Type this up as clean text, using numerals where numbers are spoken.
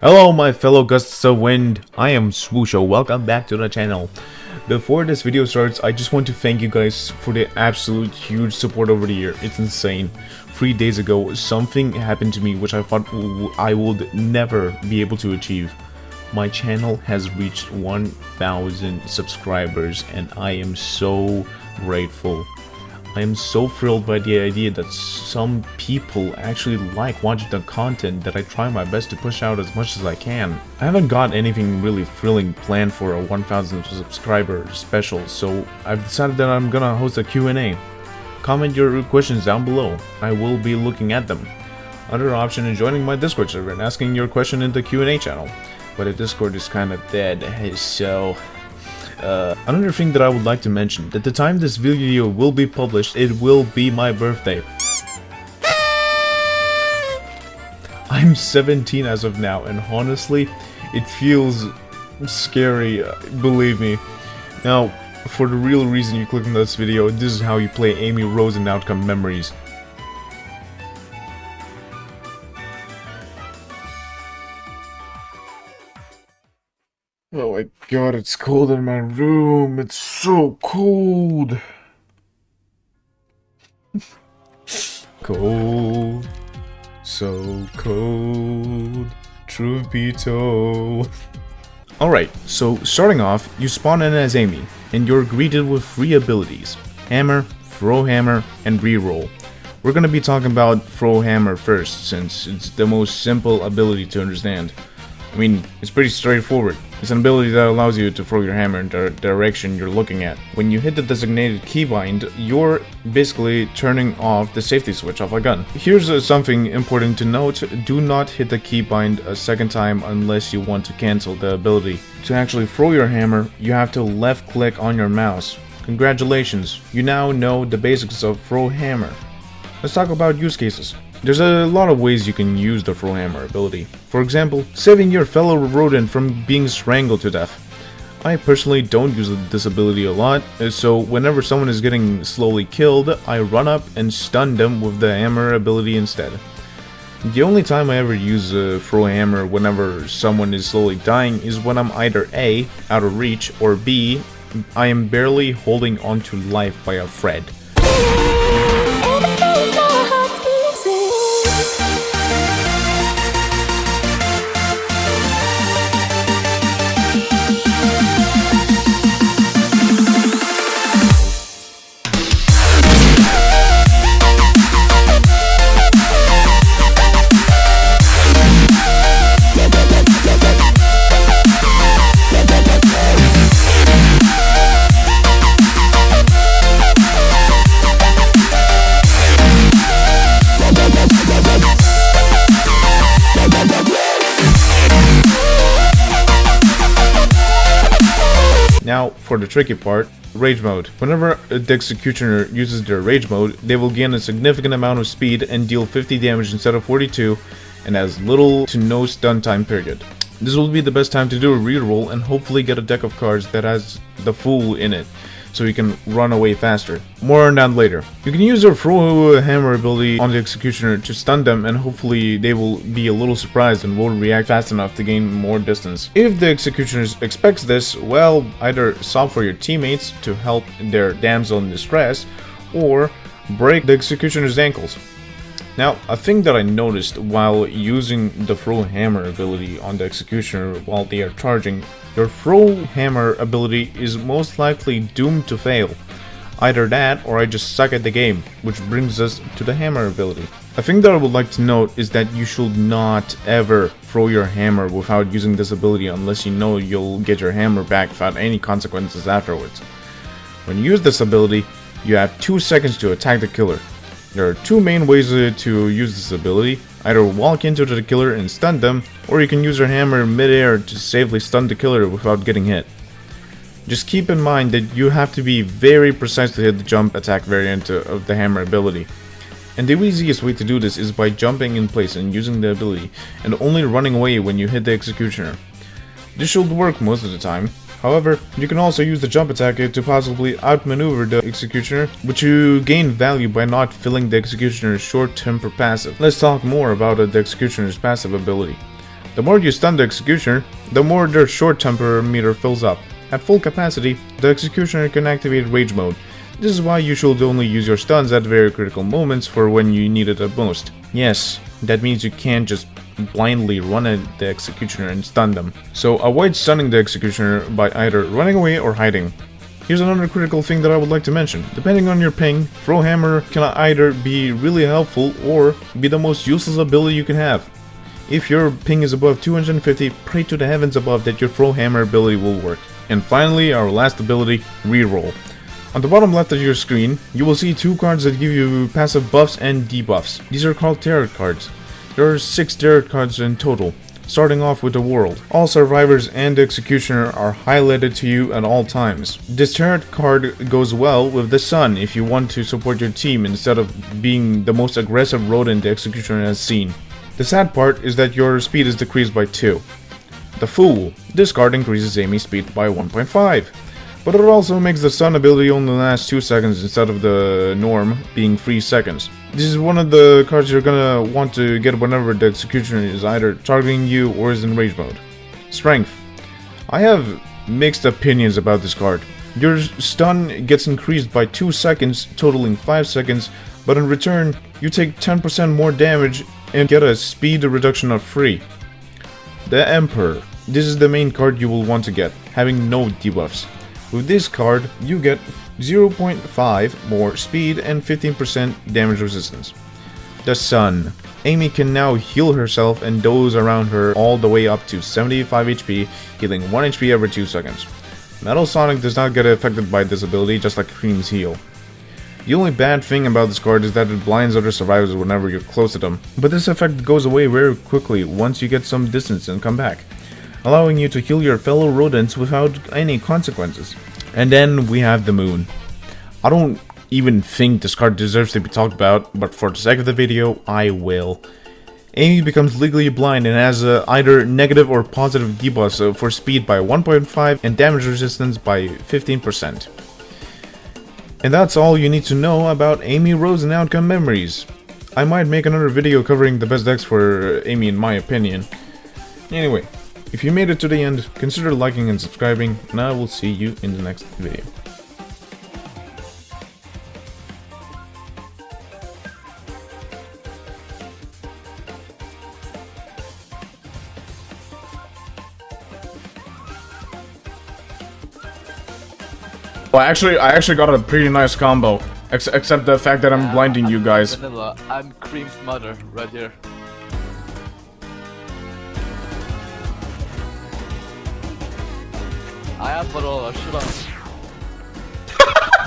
Hello my fellow gusts of wind, I am Swoosho, welcome back to the channel. Before this video starts, I just want to thank you guys for the absolute huge support over the year. It's insane. 3 days ago, something happened to me which I thought I would never be able to achieve. My channel has reached 1,000 subscribers and I am so grateful. I am so thrilled by the idea that some people actually like watching the content that I try my best to push out as much as I can. I haven't got anything really thrilling planned for a 1,000 subscriber special, so I've decided that I'm gonna host a Q&A. Comment your questions down below. I will be looking at them. Other option is joining my Discord server and asking your question in the Q&A channel. But the Discord is kinda dead, so... another thing that I would like to mention, at the time this video will be published, it will be my birthday. I'm 17 as of now, and honestly, it feels scary, believe me. Now, for the real reason you clicked on this video, this is how you play Amy Rose in Outcome Memories. Oh my god, it's cold in my room. It's so cold. Cold. So cold. Truth be told. Alright, so starting off, you spawn in as Amy, and you're greeted with 3 abilities. Hammer, Throw Hammer, and Reroll. We're gonna be talking about Throw Hammer first, since it's the most simple ability to understand. I mean, it's pretty straightforward. It's an ability that allows you to throw your hammer in the direction you're looking at. When you hit the designated keybind, you're basically turning off the safety switch of a gun. Here's something important to note. Do not hit the keybind a second time unless you want to cancel the ability. To actually throw your hammer, you have to left click on your mouse. Congratulations, you now know the basics of throw hammer. Let's talk about use cases. There's a lot of ways you can use the Throw Hammer ability. For example, saving your fellow rodent from being strangled to death. I personally don't use this ability a lot, so whenever someone is getting slowly killed, I run up and stun them with the hammer ability instead. The only time I ever use a Throw Hammer whenever someone is slowly dying is when I'm either A, out of reach, or B, I am barely holding onto life by a thread. Now, for the tricky part, Rage Mode. Whenever the Executioner uses their Rage Mode, they will gain a significant amount of speed and deal 50 damage instead of 42, and has little to no stun time period. This will be the best time to do a reroll and hopefully get a deck of cards that has the Fool in it, so you can run away faster. More on that later. You can use your Throw Hammer ability on the Executioner to stun them, and hopefully they will be a little surprised and won't react fast enough to gain more distance. If the Executioner expects this, well, either stop for your teammates to help their damsel in distress, or break the Executioner's ankles. Now, a thing that I noticed while using the Throw Hammer ability on the Executioner while they are charging, your Throw Hammer ability is most likely doomed to fail. Either that, or I just suck at the game, which brings us to the Hammer ability. A thing that I would like to note is that you should not ever throw your hammer without using this ability unless you know you'll get your hammer back without any consequences afterwards. When you use this ability, you have 2 seconds to attack the killer. There are 2 main ways to use this ability. Either walk into the killer and stun them, or you can use your hammer mid-air to safely stun the killer without getting hit. Just keep in mind that you have to be very precise to hit the jump attack variant of the hammer ability. And the easiest way to do this is by jumping in place and using the ability, and only running away when you hit the Executioner. This should work most of the time. However, you can also use the jump attack to possibly outmaneuver the Executioner, which you gain value by not filling the Executioner's short temper passive. Let's talk more about the Executioner's passive ability. The more you stun the Executioner, the more their short temper meter fills up. At full capacity, the Executioner can activate Rage Mode. This is why you should only use your stuns at very critical moments for when you need it at most. Yes, that means you can't just blindly run at the Executioner and stun them. So avoid stunning the Executioner by either running away or hiding. Here's another critical thing that I would like to mention. Depending on your ping, Throw Hammer can either be really helpful or be the most useless ability you can have. If your ping is above 250, pray to the heavens above that your Throw Hammer ability will work. And finally, our last ability, Reroll. On the bottom left of your screen, you will see two cards that give you passive buffs and debuffs. These are called tarot cards. There are 6 tarot cards in total, starting off with the World. All survivors and the Executioner are highlighted to you at all times. This tarot card goes well with the Sun if you want to support your team instead of being the most aggressive rodent the Executioner has seen. The sad part is that your speed is decreased by 2. The Fool. This card increases Amy's speed by 1.5. But it also makes the Sun ability only last 2 seconds instead of the norm being 3 seconds. This is one of the cards you're gonna want to get whenever the Executioner is either targeting you or is in Rage Mode. Strength. I have mixed opinions about this card. Your stun gets increased by 2 seconds, totaling 5 seconds, but in return, you take 10% more damage and get a speed reduction of 3. The Emperor. This is the main card you will want to get, having no debuffs. With this card, you get 0.5 more speed and 15% damage resistance. The Sun. Amy can now heal herself and those around her all the way up to 75 HP, healing 1 HP every 2 seconds. Metal Sonic does not get affected by this ability, just like Cream's heal. The only bad thing about this card is that it blinds other survivors whenever you're close to them, but this effect goes away very quickly once you get some distance and come back, allowing you to heal your fellow rodents without any consequences. And then we have the Moon. I don't even think this card deserves to be talked about, but for the sake of the video, I will. Amy becomes legally blind and has either negative or positive debuffs for speed by 1.5 and damage resistance by 15%. And that's all you need to know about Amy Rose and Outcome Memories. I might make another video covering the best decks for Amy in my opinion. Anyway, if you made it to the end, consider liking and subscribing, and I will see you in the next video. Well, I actually got a pretty nice combo, except the fact that I'm blinding you guys. Vanilla. I'm Cream's mother right here. I am Reroll, shut up.